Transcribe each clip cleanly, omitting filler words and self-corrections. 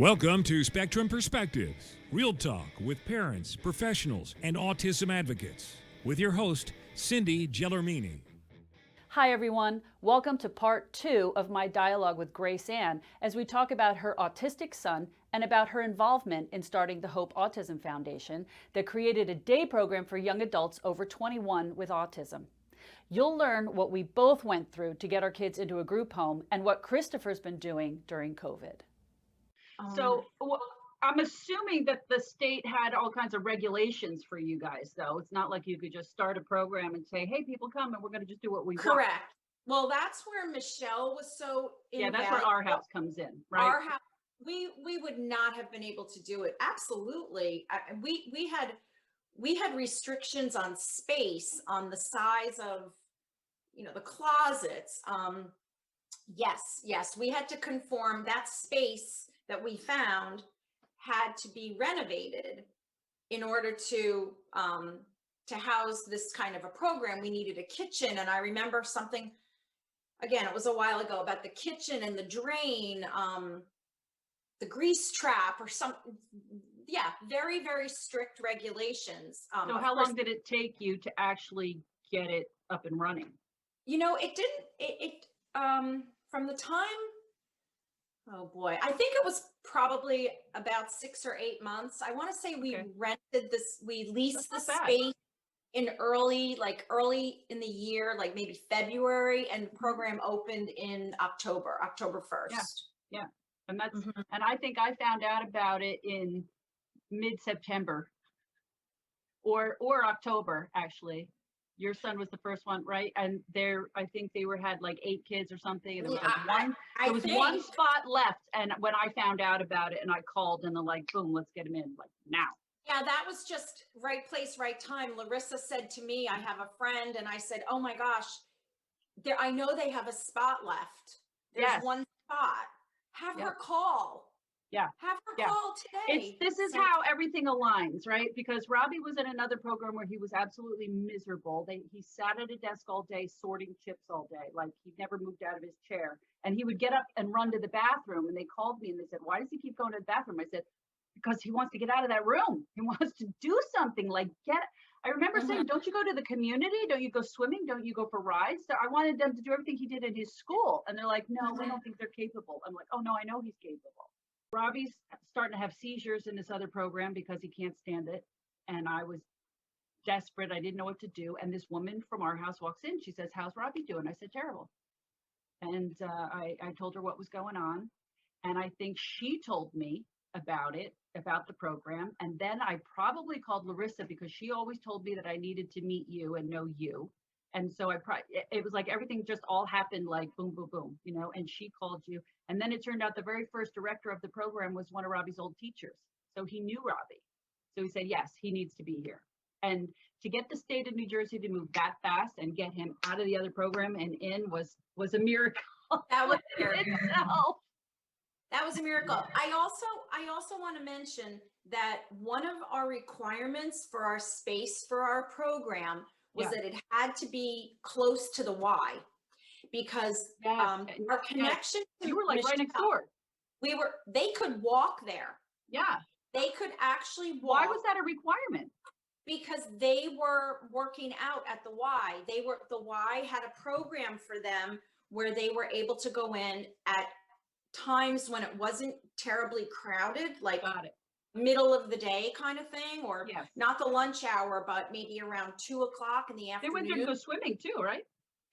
Welcome to Spectrum Perspectives, real talk with parents, professionals, and autism advocates, with your host, Cindy Gellermini. Hi everyone, welcome to part 2 of my dialogue with Grace Ann as we talk about her autistic son and about her involvement in starting the Hope Autism Foundation that created a day program for young adults over 21 with autism. You'll learn what we both went through to get our kids into a group home and what Christopher's been doing during COVID. So I'm assuming that the state had all kinds of regulations for you guys, though. It's not like you could just start a program and say, hey, people come and we're going to just do what we want. Correct. Well, that's where Michelle was so invaluable. Yeah, that's where our house comes in, right? Our house, we would not have been able to do it. Absolutely. We had restrictions on space, on the size of, the closets. Yes, we had to conform. That space that we found had to be renovated in order to house this kind of a program. We needed a kitchen, and I remember something, again, it was a while ago, about the kitchen and the drain, the grease trap or something. Yeah, very, very strict regulations. So how long did it take you to actually get it up and running? From the time, oh boy, I think it was probably about 6 or 8 months. I want to say we leased the space in early in the year, like maybe February, and program opened in October 1st. Yeah. And that's, and I think I found out about it in mid-September or October, actually. Your son was the first one, right? And I think they had like 8 kids or something. And there was one spot left. And when I found out about it and I called and they're like, boom, let's get him in like now. Yeah, that was just right place, right time. Larissa said to me, I have a friend, and I said, oh my gosh, I know they have a spot left. There's one spot. Have her call. Yeah. Have her call today. This is how everything aligns, right? Because Robbie was in another program where he was absolutely miserable. He sat at a desk all day, sorting chips all day. Like, he never moved out of his chair. And he would get up and run to the bathroom. And they called me and they said, why does he keep going to the bathroom? I said, because he wants to get out of that room. He wants to do something, I remember saying, don't you go to the community? Don't you go swimming? Don't you go for rides? So I wanted them to do everything he did in his school. And they're like, no, we don't think they're capable. I'm like, oh no, I know he's capable. Robbie's starting to have seizures in this other program because he can't stand it. And I was desperate. I didn't know what to do. And this woman from our house walks in. She says, how's Robbie doing? I said, terrible. And I told her what was going on. And I think she told me about the program. And then I probably called Larissa because she always told me that I needed to meet you and know you. And so it was like everything just all happened like boom, boom, boom, and she called you. And then it turned out the very first director of the program was one of Robbie's old teachers. So he knew Robbie. So he said, yes, he needs to be here. And to get the state of New Jersey to move that fast and get him out of the other program and in was a miracle. That was a miracle. That was a miracle. I also want to mention that one of our requirements for our space for our program was that it had to be close to the Y, because our connection to you were like right next door. They could walk there. Yeah. They could actually walk. Why was that a requirement? Because they were working out at the Y. The Y had a program for them where they were able to go in at times when it wasn't terribly crowded, like middle of the day kind of thing, or not the lunch hour, but maybe around 2 o'clock in the afternoon. They went there to go swimming too, right?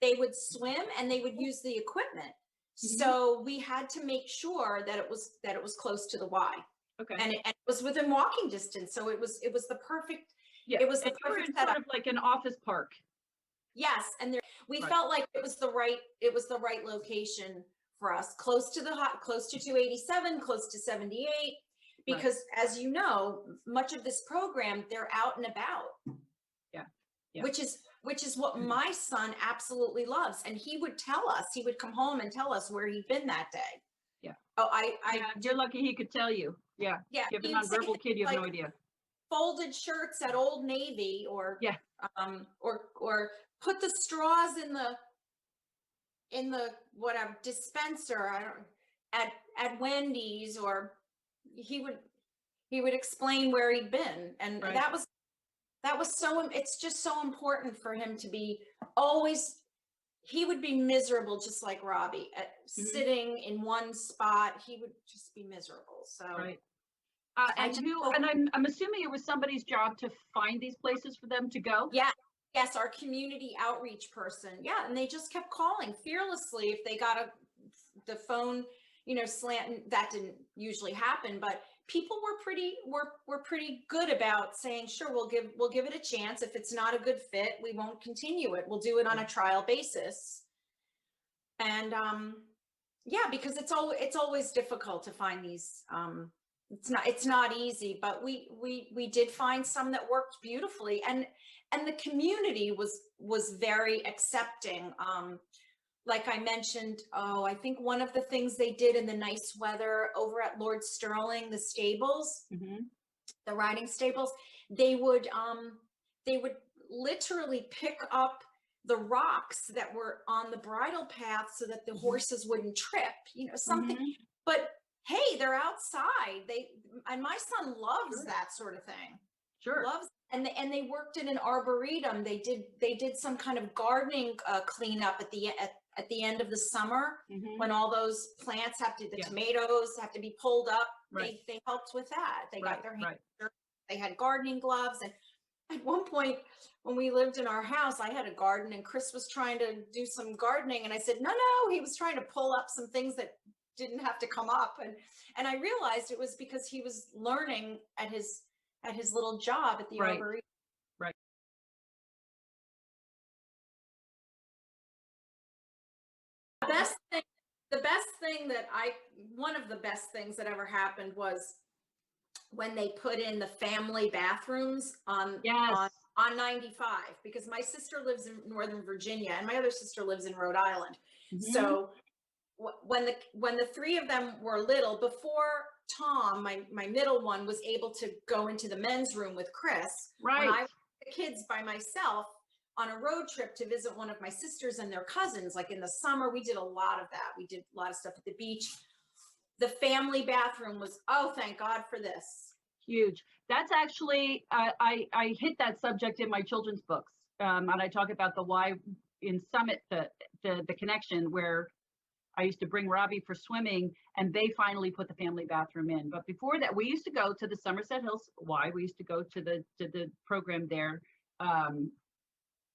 They would swim and they would use the equipment. So we had to make sure that it was close to the Y. Okay. And it was within walking distance. So it was the perfect. Yeah. It was the perfect setup. Sort of like an office park. Yes, and we felt like it was the right location for us, close to 287, close to 78. Because as you know, much of this program, they're out and about. Yeah. Which is what my son absolutely loves. And he would come home and tell us where he'd been that day. Yeah. Oh, you're lucky he could tell you. Yeah. Yeah. You have a nonverbal kid, you have no idea. Folded shirts at Old Navy, or put the straws in the whatever dispenser at Wendy's, or he would explain where he'd been, and Right. that was so, it's just so important for him to be always, he would be miserable just like Robbie at sitting in one spot. He would just be miserable. So Right. I And just who? hope- And I'm assuming it was somebody's job to find these places for them to go. yeah, yes, our community outreach person. Yeah, and they just kept calling fearlessly if they got the phone, you know, slant. That didn't usually happen, but people were pretty good about saying, sure, we'll give it a chance. If it's not a good fit, we won't continue it. We'll do it on a trial basis. And yeah, because it's always difficult to find these. It's not easy, but we did find some that worked beautifully, and the community was very accepting. Like I mentioned, I think one of the things they did in the nice weather over at Lord Sterling, the stables, the riding stables, they would literally pick up the rocks that were on the bridle path so that the horses wouldn't trip, you know, something. But hey, they're outside. And my son loves that sort of thing. Sure. Loves, and they worked in an arboretum. They did some kind of gardening cleanup at the end of the summer when all those plants the tomatoes have to be pulled up. Right. They helped with that. They got their hands dirty. They had gardening gloves. And at one point when we lived in our house, I had a garden and Chris was trying to do some gardening. And I said, no, he was trying to pull up some things that didn't have to come up. And I realized it was because he was learning at his little job at the arboretum. Right. One of the best things that ever happened was when they put in the family bathrooms on 95, because my sister lives in Northern Virginia and my other sister lives in Rhode Island. So when the three of them were little, before Tom, my middle one, was able to go into the men's room with Chris, when I was the kids by myself on a road trip to visit one of my sisters and their cousins, like in the summer, we did a lot of that. We did a lot of stuff at the beach. The family bathroom was, oh, thank God for this. Huge. That's actually, I hit that subject in my children's books. And I talk about the why in Summit, the connection where I used to bring Robbie for swimming and they finally put the family bathroom in. But before that, we used to go to the Somerset Hills Y. We used to go to the program there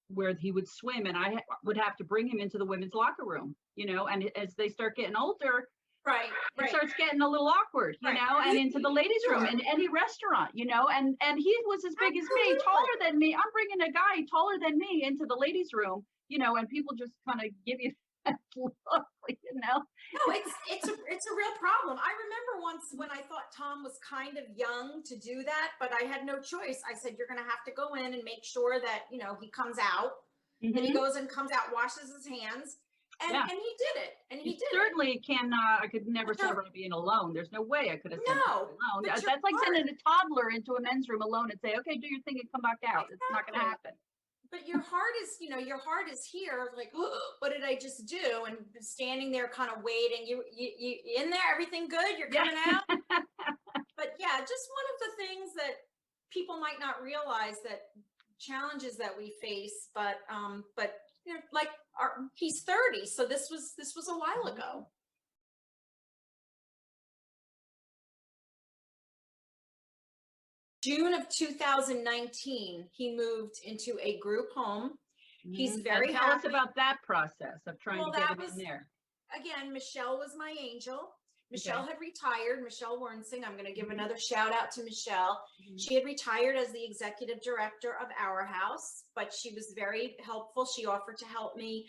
where he would swim, and I would have to bring him into the women's locker room, you know, and as they start getting older, it starts getting a little awkward, you know, and into the ladies' room in any restaurant, you know, and he was as big as me, taller than me. I'm bringing a guy taller than me into the ladies' room, you know, and people just kind of give you that look, you know. No, it's a real problem. I remember once when I thought Tom was kind of young to do that, but I had no choice. I said, you're going to have to go in and make sure that, you know, he comes out, and he goes and comes out, washes his hands. And he did it. And he did certainly cannot. I could never send Robbie in alone. There's no way I could have sent him alone. That's like sending a toddler into a men's room alone and say, okay, do your thing and come back out. It's not going to happen. But your heart is, you know, your heart is here, like, oh, what did I just do? And standing there kind of waiting. You in there, everything good? You're coming out? But yeah, just one of the things that people might not realize, that challenges that we face, but you know, like he's 30, so this was a while ago. June of 2019, he moved into a group home. He's very happy. Tell us about that process of trying to get him in there. Again, Michelle was my angel. Michelle had retired, Michelle Wernsing. I'm going to give another shout out to Michelle. She had retired as the executive director of Our House, but she was very helpful. She offered to help me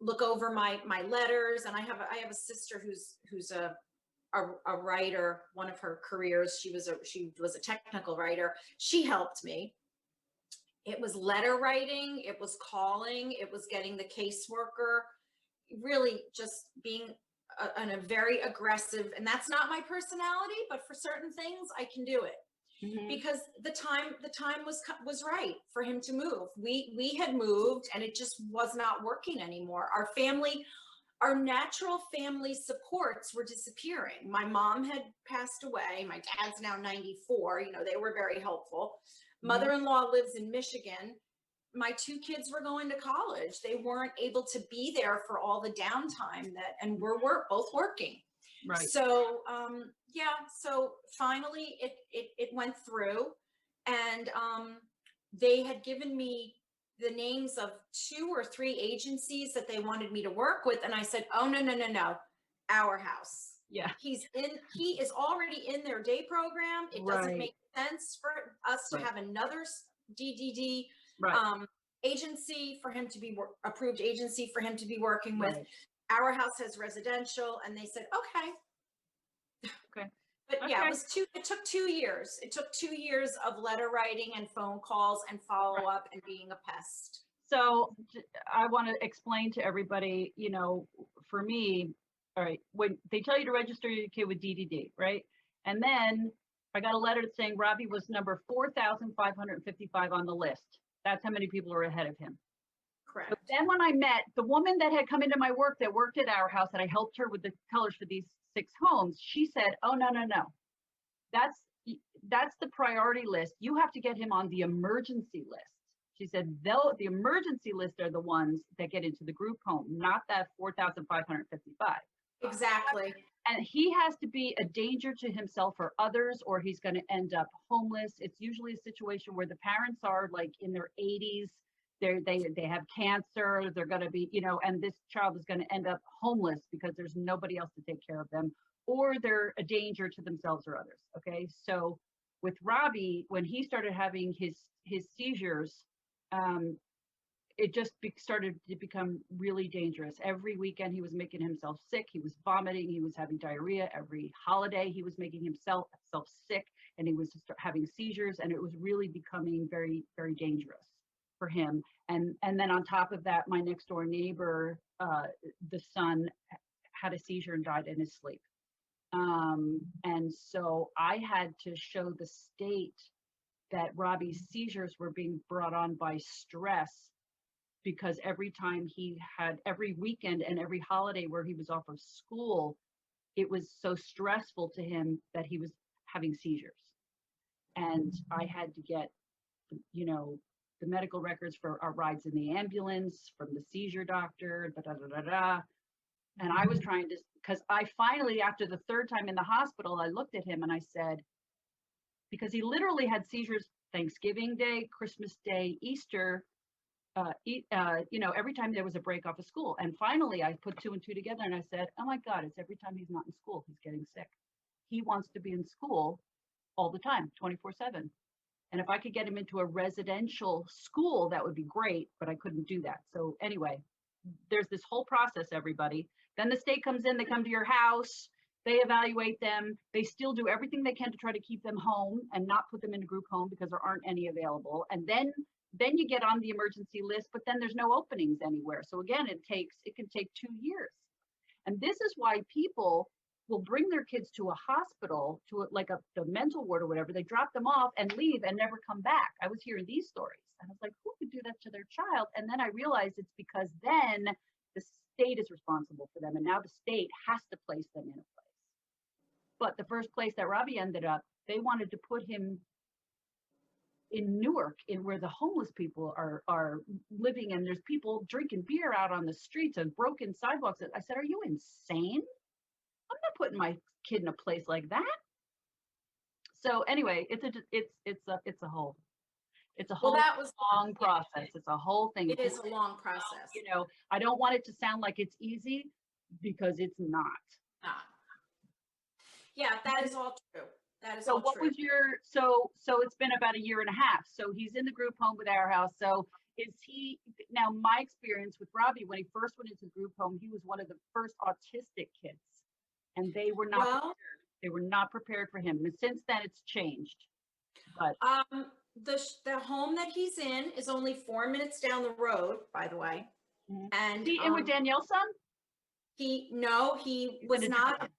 look over my letters. And I have a sister who's a writer. One of her careers, she was a technical writer. She helped me. It was letter writing, it was calling, it was getting the caseworker, really just being a very aggressive, and that's not my personality, but for certain things I can do it. Because the time was right for him to move. We had moved and it just was not working anymore. Our family, our natural family supports were disappearing. My mom had passed away. My dad's now 94. You know, they were very helpful. Mother-in-law lives in Michigan. My two kids were going to college. They weren't able to be there for all the downtime and we're both working. Right. So, yeah, so finally it went through, and they had given me the names of 2 or 3 agencies that they wanted me to work with. And I said, oh, no, our house. Yeah. He is already in their day program. It doesn't Right. make sense for us to Right. have another DDD Right. agency for him to be approved agency for him to be working with. Right. Our house has residential. And they said, okay. Okay. But yeah, Okay. it took 2 years. It took 2 years of letter writing and phone calls and follow up and being a pest. So I want to explain to everybody, you know, for me, all right, when they tell you to register your kid with DDD, right? And then I got a letter saying Robbie was number 4,555 on the list. That's how many people are ahead of him. Correct. But then when I met the woman that had come into my work that worked at our house, that I helped her with the colors for these 6 homes, she said, oh, no. That's the priority list. You have to get him on the emergency list. She said, the emergency list are the ones that get into the group home, not that 4,555. Exactly. And he has to be a danger to himself or others, or he's going to end up homeless. It's usually a situation where the parents are like in their 80s. They have cancer. They're going to be, you know, and this child is going to end up homeless because there's nobody else to take care of them, or they're a danger to themselves or others. Okay. So with Robbie, when he started having his seizures, it just started to become really dangerous. Every weekend he was making himself sick. He was vomiting. He was having diarrhea. Every holiday he was making himself sick, and he was having seizures, and it was really becoming very, very dangerous for him. And then on top of that, my next door neighbor, the son had a seizure and died in his sleep. And so I had to show the state that Robbie's seizures were being brought on by stress, because every time every weekend and every holiday where he was off of school, it was so stressful to him that he was having seizures. And I had to get, you know, the medical records for our rides in the ambulance from the seizure doctor, And I was trying to, because I finally, after the 3rd time in the hospital, I looked at him and I said, because he literally had seizures Thanksgiving Day, Christmas Day, Easter, you know, every time there was a break off of school. And finally I put 2 and 2 together and I said, oh my God, it's every time he's not in school, he's getting sick. He wants to be in school all the time, 24/7. And if I could get him into a residential school, that would be great, but I couldn't do that. So anyway, there's this whole process, everybody. Then the state comes in, they come to your house, they evaluate them. They still do everything they can to try to keep them home and not put them in a group home because there aren't any available. And then you get on the emergency list, but then there's no openings anywhere. So again, it can take 2 years. And this is why people will bring their kids to a hospital, to the mental ward or whatever. They drop them off and leave and never come back. I was hearing these stories and I was like, who could do that to their child? And then I realized it's because then the state is responsible for them. And now the state has to place them in a place. But the first place that Robbie ended up, they wanted to put him in Newark, where the homeless people are living, and there's people drinking beer out on the streets and broken sidewalks. I said, are you insane? I'm not putting my kid in a place like that. So anyway, it's a whole That was long process. It's a whole thing. It is a long process. You know, I don't want it to sound like it's easy, because it's not. Yeah, that is all true. That is So all what true. was your, so it's been about 1.5 years. So he's in the group home with our house. So now my experience with Robbie, when he first went into group home, he was one of the first autistic kids, and they were not prepared. They were not prepared for him. And since then it's changed. But the home that he's in is only 4 minutes down the road, by the way. And he in with Danielle's son? He was not.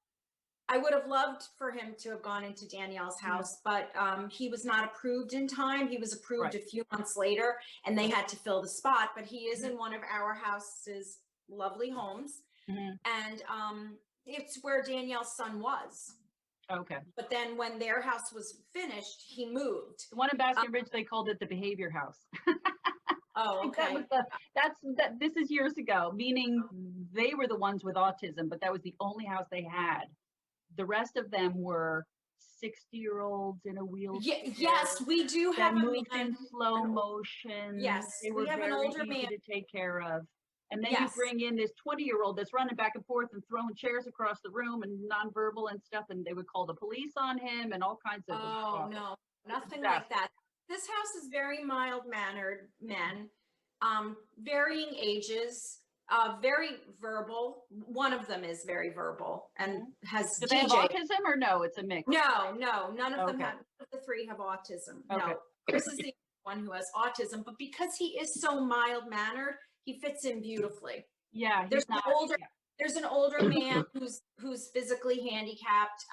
I would have loved for him to have gone into Danielle's house, but he was not approved in time. He was approved a few months later, and they had to fill the spot. But he is in one of our house's lovely homes. Mhm. And it's where Danielle's son was. Okay. But then when their house was finished, he moved. The one in Basking Ridge, they called it the behavior house. Oh, That okay. was this is years ago, meaning they were the ones with autism, but that was the only house they had. The rest of them were 60-year-olds in a wheelchair Yes, we do that have a moved in man. slow motion. Yes, They we were have an very older easy man. to take care of. And then you Yes. bring in this 20-year-old that's running back and forth and throwing chairs across the room and nonverbal and stuff, and they would call the police on him and all kinds of Oh, stuff. no, nothing Disaster. like that. This house is very mild-mannered men, varying ages, very verbal. One of them is very verbal and has Do they have DJ. autism or no? It's a mix. No, none of them Okay. have. None of the three have autism. Okay. No, Chris is the one who has autism, but because he is so mild-mannered, he fits in beautifully. Yeah, There's he's not. an older, Yeah. there's an older man who's physically handicapped,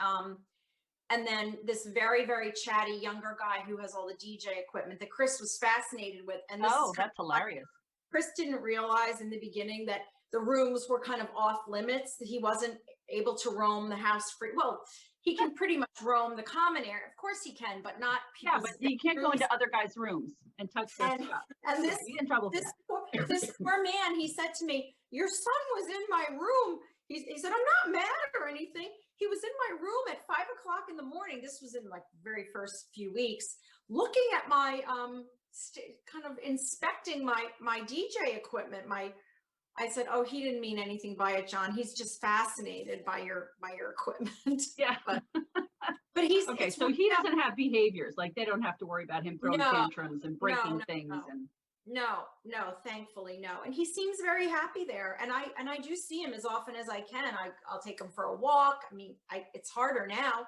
and then this very, very chatty younger guy who has all the DJ equipment that Chris was fascinated with. And this Oh, is kind that's of hilarious. Chris didn't realize in the beginning that the rooms were kind of off limits, that he wasn't able to roam the house free. Well, he can pretty much roam the common area. Of course he can, but not Yeah, people's but you can't go bedrooms. into other guys' rooms and touch their And, stuff. and Yeah, this you get in trouble for that. this poor man, he said to me, "Your son was in my room." He said, "I'm not mad or anything. He was in my room at 5 o'clock in the morning." This was in like very first few weeks, looking at my kind of inspecting my DJ equipment. I said, "Oh, he didn't mean anything by it, John. He's just fascinated by your equipment." Yeah. But he's Okay, it's so he doesn't have behaviors, like they don't have to worry about him throwing No, tantrums and breaking no, things no. and No, thankfully, no. And he seems very happy there. And I do see him as often as I can. I'll take him for a walk. I mean, it's harder now.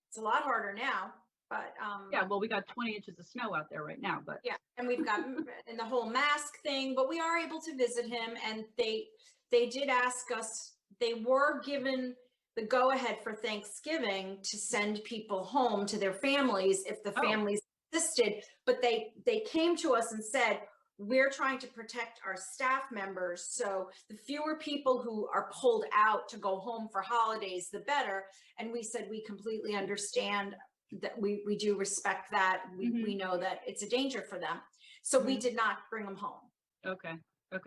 It's a lot harder now, but yeah, well, we got 20 inches of snow out there right now, but yeah. And we've got and the whole mask thing, but we are able to visit him. And they did ask us, they were given the go ahead for Thanksgiving to send people home to their families if the Oh. families insisted, but they came to us and said, "We're trying to protect our staff members, so the fewer people who are pulled out to go home for holidays, the better." And we said, we completely understand that, we do respect that. We know that it's a danger for them, so we did not bring them home. okay.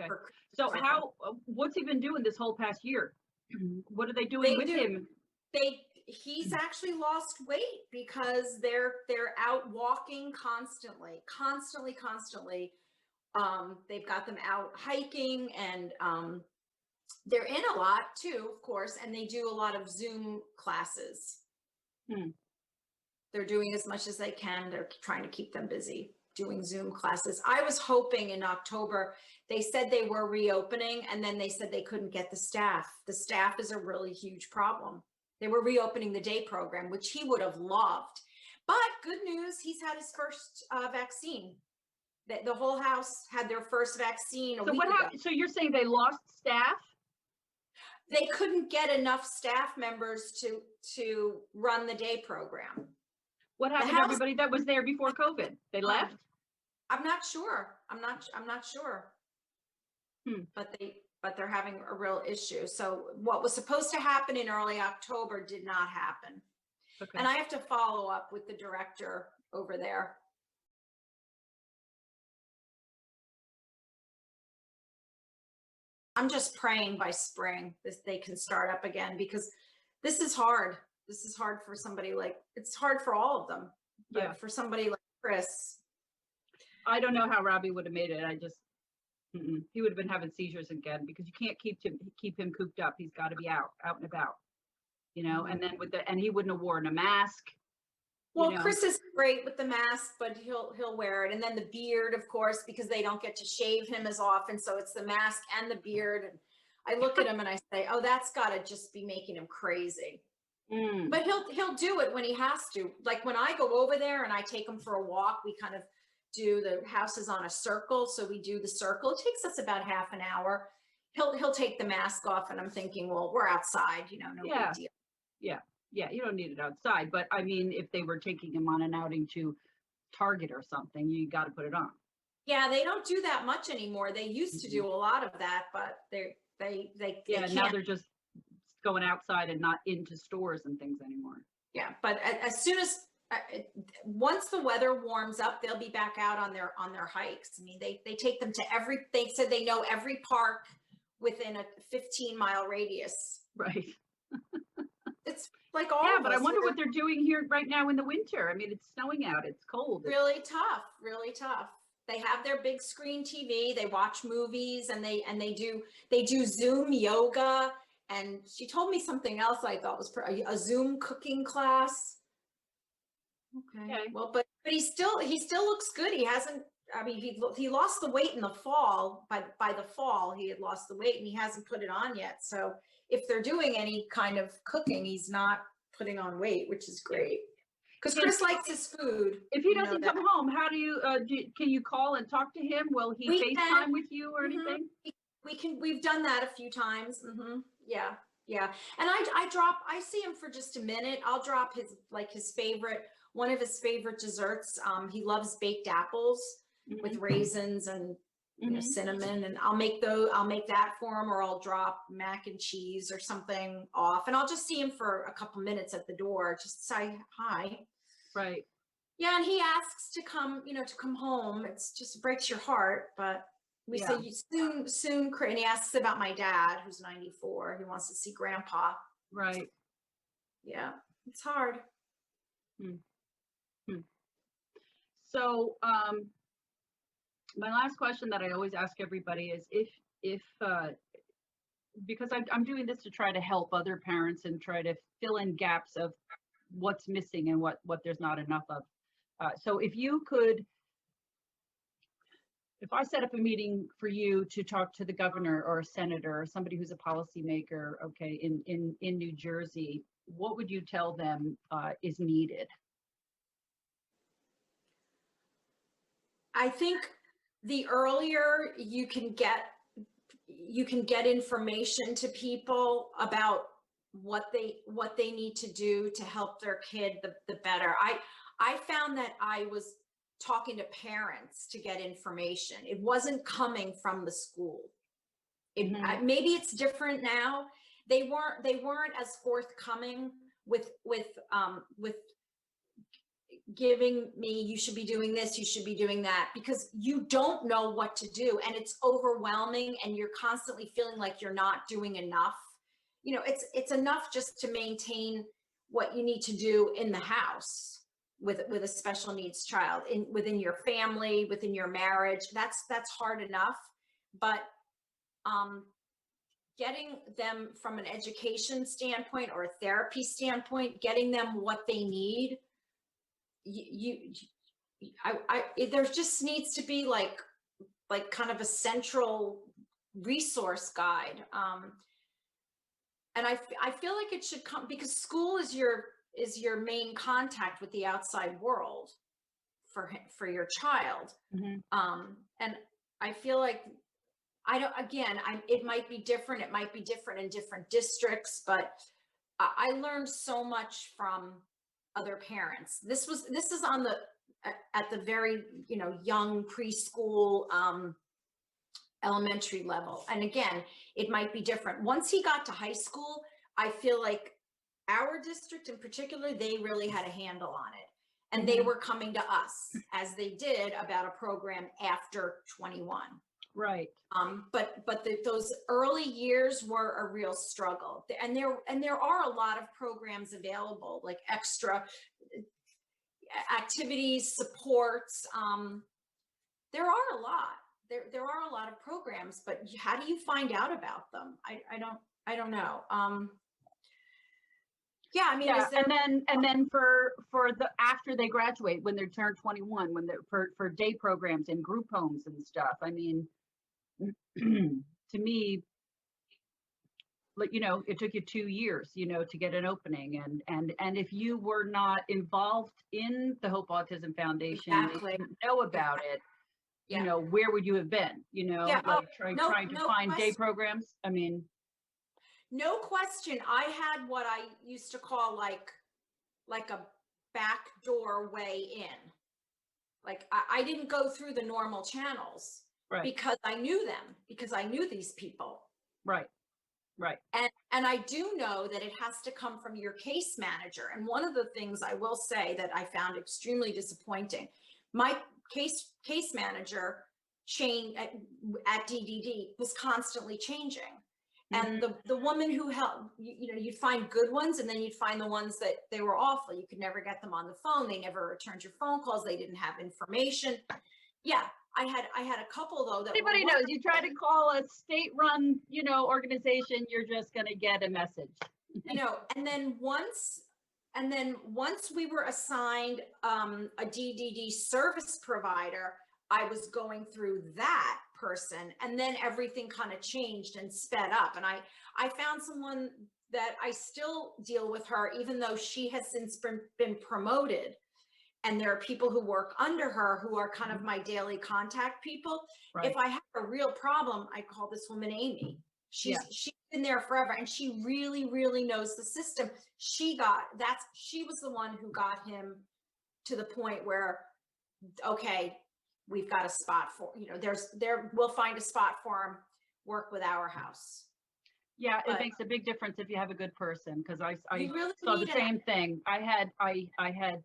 for So Christmas. how what's he been doing this whole past year? What are they doing with him? He's actually lost weight because they're out walking constantly. They've got them out hiking, and they're in a lot too, of course, and they do a lot of Zoom classes. They're doing as much as they can. They're trying to keep them busy doing Zoom classes. I was hoping in October, they said they were reopening, and then they said they couldn't get the staff. The staff is a really huge problem. They were reopening the day program, which he would have loved. But good news, he's had his first vaccine. The whole house had their first vaccine a So week what ago. happened? So you're saying they lost staff? They couldn't get enough staff members to run the day program. What happened to house- everybody that was there before COVID? They left? I'm not sure. I'm not sure. But they're having a real issue. So what was supposed to happen in early October did not happen. Okay. And I have to follow up with the director over there. I'm just praying by spring they can start up again, because this is hard. This is hard for somebody it's hard for all of them. But Yeah. for somebody like Chris, I don't know how Robbie would have made it. I just, he would have been having seizures again, because you can't keep him cooped up. He's got to be out and about, and then and he wouldn't have worn a mask. well, Chris is great with the mask, but he'll wear it. And then the beard, of course, because they don't get to shave him as often. So it's the mask and the beard. And I look at him and I say, oh, that's got to just be making him crazy. But he'll do it when he has to. Like when I go over there and I take him for a walk, we kind of do the houses on a circle. So we do the circle. It takes us about half an hour. He'll take the mask off, and I'm thinking, well, we're outside, no big deal. Yeah, you don't need it outside. But I mean, if they were taking him on an outing to Target or something, you got to put it on. Yeah, they don't do that much anymore. They used to do a lot of that, but they Yeah, now can't. they're just going outside and not into stores and things anymore. Yeah, but as soon as once the weather warms up, they'll be back out on their hikes. I mean, they take them to every. They said they know every park within a 15-mile radius. Right. It's like all Yeah, of but I us. wonder what they're doing here right now in the winter. I mean, it's snowing out, it's cold. Really tough, really tough. They have their big screen TV, they watch movies, and they do Zoom yoga. And she told me something else I thought was a Zoom cooking class. Okay. Well, but he still looks good. He hasn't. I mean, he lost the weight in the fall. By the fall, he had lost the weight, and he hasn't put it on yet. So if they're doing any kind of cooking, he's not putting on weight, which is great. Because Chris likes his food. If he doesn't come home, how do you can you call and talk to him? Will he FaceTime with you or anything? We've done that a few times. Yeah, yeah. And I see him for just a minute. I'll drop one of his favorite desserts. He loves baked apples with raisins and cinnamon, and I'll make that for him, or I'll drop mac and cheese or something off, and I'll just see him for a couple minutes at the door, just say hi. Right. Yeah, and he asks to come, to come home. It's just breaks your heart, but we say soon, and he asks about my dad, who's 94. He wants to see grandpa. Right. Yeah, it's hard. So, my last question that I always ask everybody is if because I'm doing this to try to help other parents and try to fill in gaps of what's missing and what there's not enough of. So if I set up a meeting for you to talk to the governor or a senator or somebody who's a policymaker, okay, in New Jersey, what would you tell them is needed? I think the earlier you can get information to people about what they need to do to help their kid, the better. I found that I was talking to parents to get information. It wasn't coming from the school. Maybe it's different now. They weren't as forthcoming with giving me, you should be doing this, you should be doing that, because you don't know what to do, and it's overwhelming, and you're constantly feeling like you're not doing enough. It's enough just to maintain what you need to do in the house with a special needs child, within your family, within your marriage. That's hard enough. But getting them from an education standpoint or a therapy standpoint, getting them what they need, there just needs to be like kind of a central resource guide. And I feel like it should come, because school is your main contact with the outside world for your child. And I feel like it might be different. It might be different in different districts, but I learned so much from other parents. This is at the very, young preschool, elementary level. And again, it might be different. Once he got to high school, I feel like our district in particular, they really had a handle on it. And they were coming to us, as they did, about a program after 21. Right. But those early years were a real struggle. And there are a lot of programs available, like extra activities, supports. There are a lot. There are a lot of programs, but how do you find out about them? I don't know. Yeah, I mean, yeah, and then for the after they graduate, when they turn 21, when they're for day programs and group homes and stuff. I mean, to me, like, it took you 2 years, to get an opening, and if you were not involved in the Hope Autism Foundation, exactly. didn't know about it, where would you have been? Trying to find day programs. I mean, no question. I had what I used to call like a backdoor way in. Like I didn't go through the normal channels Right. because I knew them, because I knew these people. Right. Right. And I do know that it has to come from your case manager. And one of the things I will say that I found extremely disappointing, my case manager chain at DDD was constantly changing. And the woman who helped, you know, you'd find good ones, and then you'd find the ones that they were awful. You could never get them on the phone. They never returned your phone calls. They didn't have information. Yeah, I had a couple though that Anybody knows, you try to call a state-run, you know, organization, you're just going to get a message. You know, and then once we were assigned a DDD service provider, I was going through that person, and then everything kind of changed and sped up. And I found someone that I still deal with her, even though she has since been promoted. And there are people who work under her who are kind of my daily contact people. Right. If I have a real problem, I call this woman Amy. She's been there forever, and she really, really knows the system. She was the one who got him to the point where, okay, we've got a spot for, you know, we'll find a spot for him, work with our house. Yeah, it makes a big difference if you have a good person, because I really saw the same thing. I had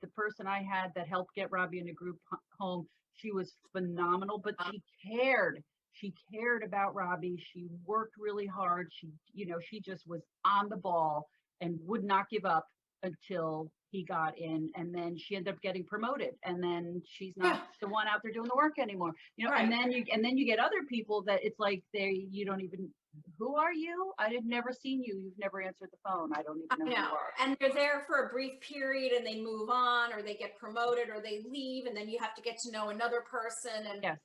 the person I had that helped get Robbie in a group home. She was phenomenal, but she cared. She cared about Robbie. She worked really hard. She just was on the ball and would not give up until he got in. And then she ended up getting promoted. And then she's not the one out there doing the work anymore. You know, Right. and then you get other people that it's like you don't even, who are you? I've never seen you. You've never answered the phone. I don't even know who you are. And they're there for a brief period, and they move on, or they get promoted, or they leave, and then you have to get to know another person. And yes.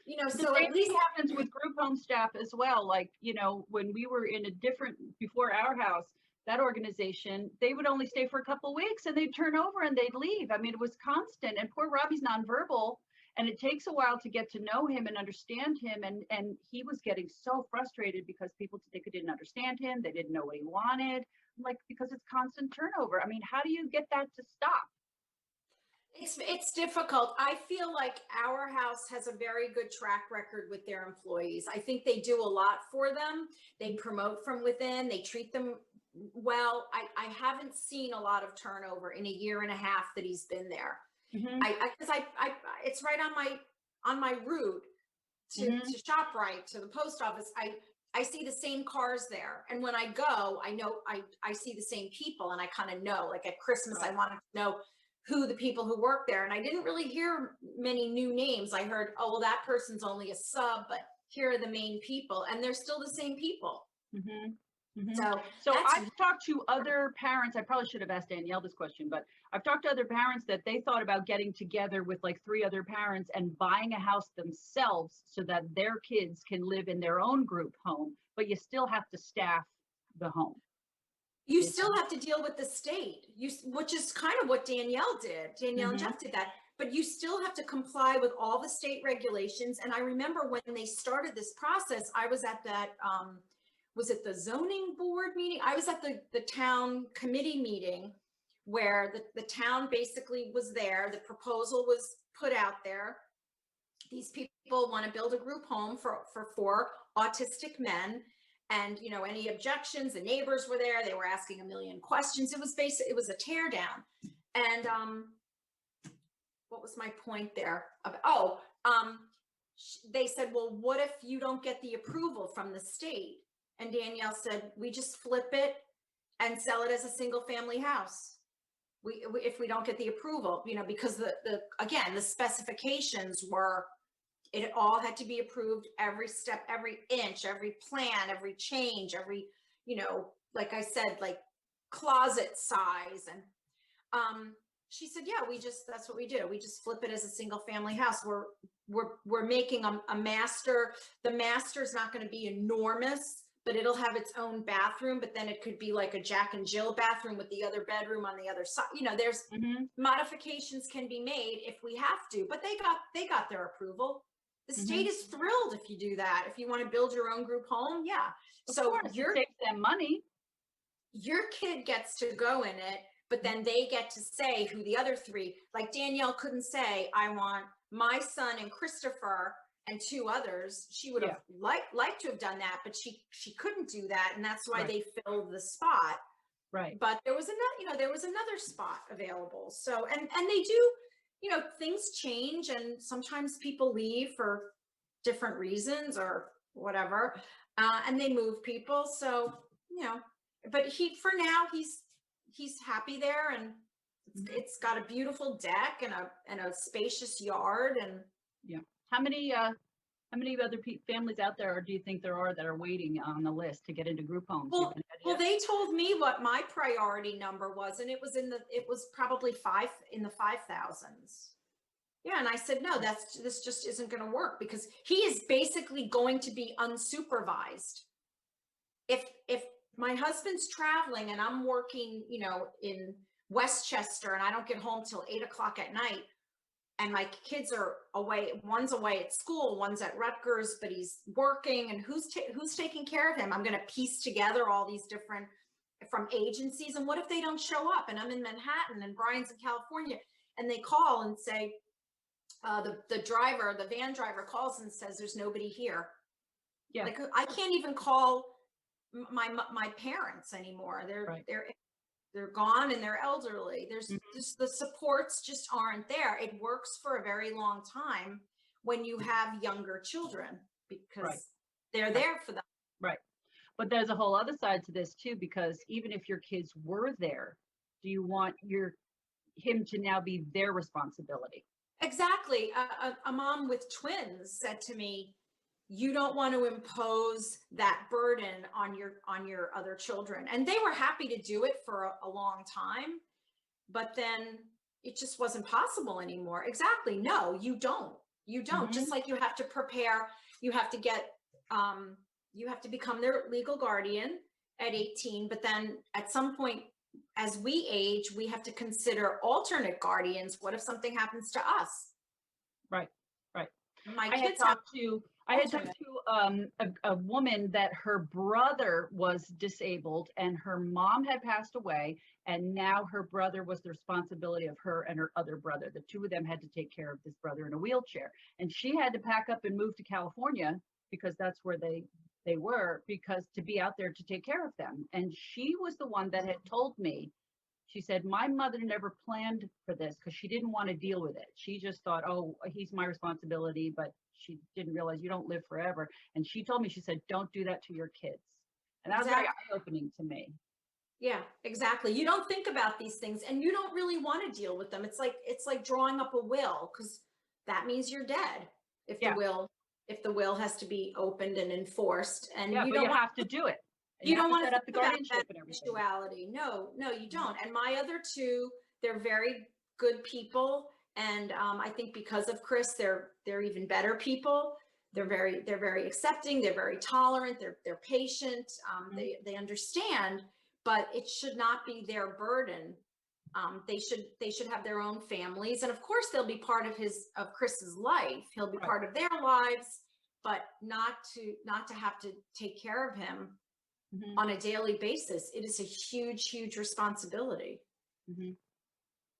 You know, the so same at least thing happens with group home staff as well. Like, you know, when we were in a different, before our house, that organization, they would only stay for a couple of weeks and they'd turn over and they'd leave. I mean, it was constant. And poor Robbie's nonverbal, and it takes a while to get to know him and understand him. And he was getting so frustrated because people didn't understand him. They didn't know what he wanted. Like, because it's constant turnover. I mean, how do you get that to stop? it's difficult. I feel like our house has a very good track record with their employees. I think they do a lot for them. They promote from within. They treat them well. I haven't seen a lot of turnover in a year and a half that he's been there. Mm-hmm. It's right on my route to ShopRite, to the post office. I see the same cars there. And when I go, I know I see the same people, and I kind of know, like at Christmas, I wanted to know who the people who work there. And I didn't really hear many new names. I heard, oh, well, that person's only a sub, but here are the main people, and they're still the same people. Mm-hmm. Mm-hmm. So I've talked to other parents. I probably should have asked Danielle this question, but I've talked to other parents that they thought about getting together with like 3 other parents and buying a house themselves so that their kids can live in their own group home, but you still have to staff the home. You still have to deal with the state, which is kind of what Danielle did. Danielle and Jeff did that, but you still have to comply with all the state regulations. And I remember when they started this process, I was at that, was it the zoning board meeting? I was at the town committee meeting where the town basically was there. The proposal was put out there. These people want to build a group home for 4 autistic men. And, you know, any objections, the neighbors were there. They were asking a million questions. It was a tear down. And what was my point there? They said, well, what if you don't get the approval from the state? And Danielle said, we just flip it and sell it as a single family house. If we don't get the approval, you know, because the specifications were, it all had to be approved, every step, every inch, every plan, every change, every, you know, like I said, like closet size. And she said, yeah, that's what we do. We just flip it as a single family house. We're making a master. The master is not going to be enormous, but it'll have its own bathroom, but then it could be like a Jack and Jill bathroom with the other bedroom on the other side. You know, there's modifications can be made if we have to, but they got their approval. The state is thrilled if you do that. If you want to build your own group home, yeah. Of course, it saves them money. Your kid gets to go in it, but then they get to say who the other three, like Danielle couldn't say, I want my son and Christopher and 2 others. She would have liked to have done that, but she couldn't do that. And that's why they filled the spot. Right. But there was another spot available. So, and they do, things change, and sometimes people leave for different reasons or whatever, and they move people. So, but for now, he's happy there, and it's got a beautiful deck and a spacious yard. And how many other families out there do you think there are that are waiting on the list to get into group homes? Well, they told me what my priority number was, and it was probably 5 in the 5,000s. Yeah, and I said, no, this just isn't going to work, because he is basically going to be unsupervised. If my husband's traveling and I'm working, in Westchester, and I don't get home till 8 o'clock at night, and my kids are away, one's away at school, one's at Rutgers, but he's working, and who's taking care of him? I'm going to piece together all these different from agencies. And what if they don't show up, and I'm in Manhattan and Brian's in California, and they call and say, the van driver calls and says, there's nobody here. Yeah. Like, I can't even call my parents anymore. They're gone, and they're elderly. There's just, the supports just aren't there. It works for a very long time when you have younger children, because they're there for them. Right. But there's a whole other side to this too, because even if your kids were there, do you want him to now be their responsibility? Exactly. A mom with twins said to me, you don't want to impose that burden on your other children. And they were happy to do it for a long time, but then it just wasn't possible anymore. Exactly. No, you don't. Just like you have to prepare, you have to get, you have to become their legal guardian at 18, but then at some point, as we age, we have to consider alternate guardians. What if something happens to us? Right. I had talked to a woman that her brother was disabled, and her mom had passed away, and now her brother was the responsibility of her and her other brother. The 2 of them had to take care of this brother in a wheelchair, and she had to pack up and move to California, because that's where they were, because to be out there to take care of them. And she was the one that had told me, she said, my mother never planned for this, because she didn't want to deal with it. She just thought, oh, he's my responsibility, but she didn't realize you don't live forever. And she told me, she said, don't do that to your kids. And that was very eye-opening to me. Yeah, exactly. You don't think about these things, and you don't really want to deal with them. It's like drawing up a will, because that means you're dead if the will has to be opened and enforced. And you don't have to do it. You don't want to set up the guardianship and everything. Sexuality. No, you don't. And my other 2, they're very good people. And I think because of Chris, they're even better people. They're very accepting. They're very tolerant. They're patient. They understand, but it should not be their burden. They should have their own families, and of course they'll be part of Chris's life. He'll be part of their lives, but not to have to take care of him on a daily basis. It is a huge responsibility.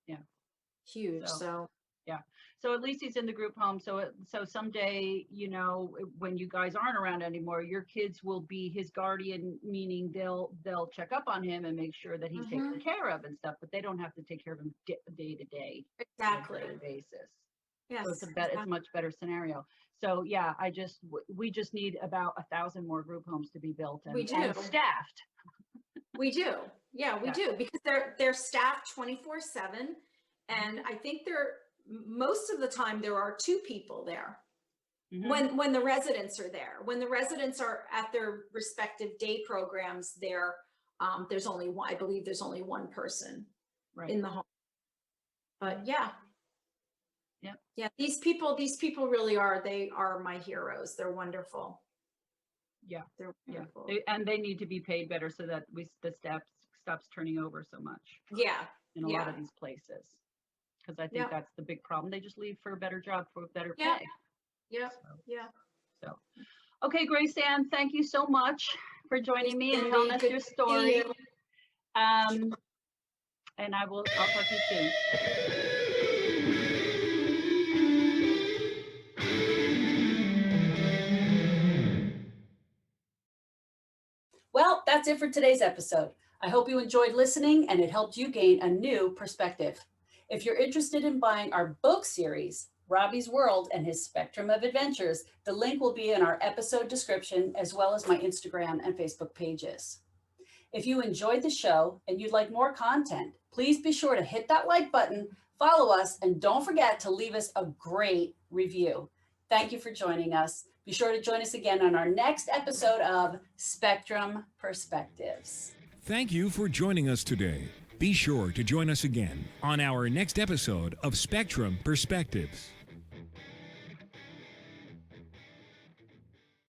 Yeah, huge. So so at least he's in the group home. So someday, when you guys aren't around anymore, your kids will be his guardian, meaning they'll check up on him and make sure that he's taken care of and stuff, but they don't have to take care of him day to day. Exactly. On a daily basis. Yes. So it's a much better scenario. So yeah, we just need about 1,000 more group homes to be built and staffed. We do. Yeah, we do, because they're staffed 24/7. And I think most of the time there are 2 people there when the residents are there. When the residents are at their respective day programs, there's only one. I believe there's only one person in the home. But yeah. These people really are. They are my heroes. They're wonderful. Yeah, they're wonderful. And they need to be paid better so that the staff stops turning over so much. Yeah. In a lot of these places. Because I think that's the big problem. They just leave for a better job, for better pay. Yeah. So, okay, Grace Ann, thank you so much for joining me and telling us your story. And I'll talk to you soon. Well, that's it for today's episode. I hope you enjoyed listening and it helped you gain a new perspective. If you're interested in buying our book series, Robbie's World and His Spectrum of Adventures, the link will be in our episode description as well as my Instagram and Facebook pages. If you enjoyed the show and you'd like more content, please be sure to hit that like button, follow us, and don't forget to leave us a great review. Thank you for joining us. Be sure to join us again on our next episode of Spectrum Perspectives. Thank you for joining us today. Be sure to join us again on our next episode of Spectrum Perspectives.